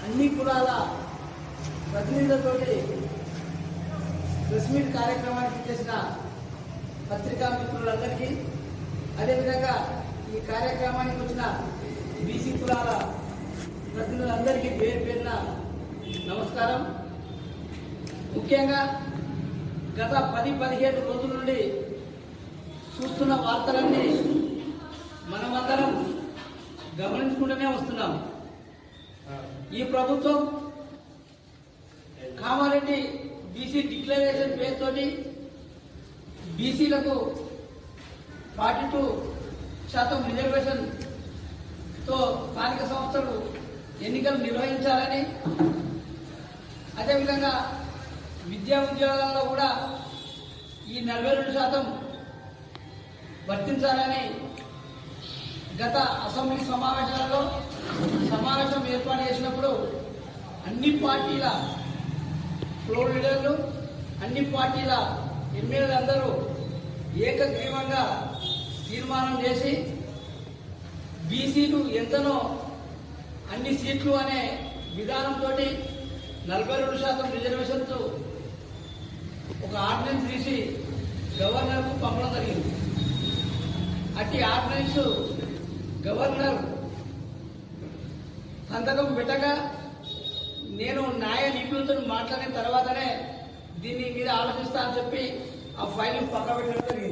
అన్ని కులాల ప్రతినిధులతోటి press meet కార్యక్రమానికి చేసిన పత్రికా మిత్రులందరికీ, అదేవిధంగా ఈ కార్యక్రమానికి వచ్చిన బీసీ కులాల ప్రతినిధులందరికీ పేరు పేరున నమస్కారం. ముఖ్యంగా గత 10-15 రోజుల నుండి చూస్తున్న వార్తలన్నీ మనమందరం గమనించుకుంటూనే వస్తున్నాం. ఈ ప్రభుత్వం కామారెడ్డి బీసీ డిక్లరేషన్ పేరుతోటి బీసీలకు 42% రిజర్వేషన్ తో స్థానిక సంస్థలు ఎన్నికలు నిర్వహించాలని, అదేవిధంగా విద్యా ఉద్యోగాల్లో కూడా ఈ 42% వర్తించాలని గత అసెంబ్లీ సమావేశాలలో సమావేశం ఏర్పాటు చేసినప్పుడు అన్ని పార్టీల ఫ్లోర్ లీడర్లు, అన్ని పార్టీల ఎమ్మెల్యేలందరూ ఏకగ్రీవంగా తీర్మానం చేసి బీసీలు ఎంతనో అన్ని సీట్లు అనే విధానంతో 42% రిజర్వేషన్తో ఒక ఆర్డినెన్స్ తీసి గవర్నర్కు పంపడం జరిగింది. అట్టి ఆర్డినెన్స్ గవర్నర్ సంతకం పెట్టగా నేను న్యాయ నిపుణులతో మాట్లాడిన తర్వాతనే దీని మీద ఆలోచిస్తా అని చెప్పి ఆ ఫైల్ పక్కన పెట్టడం జరిగింది.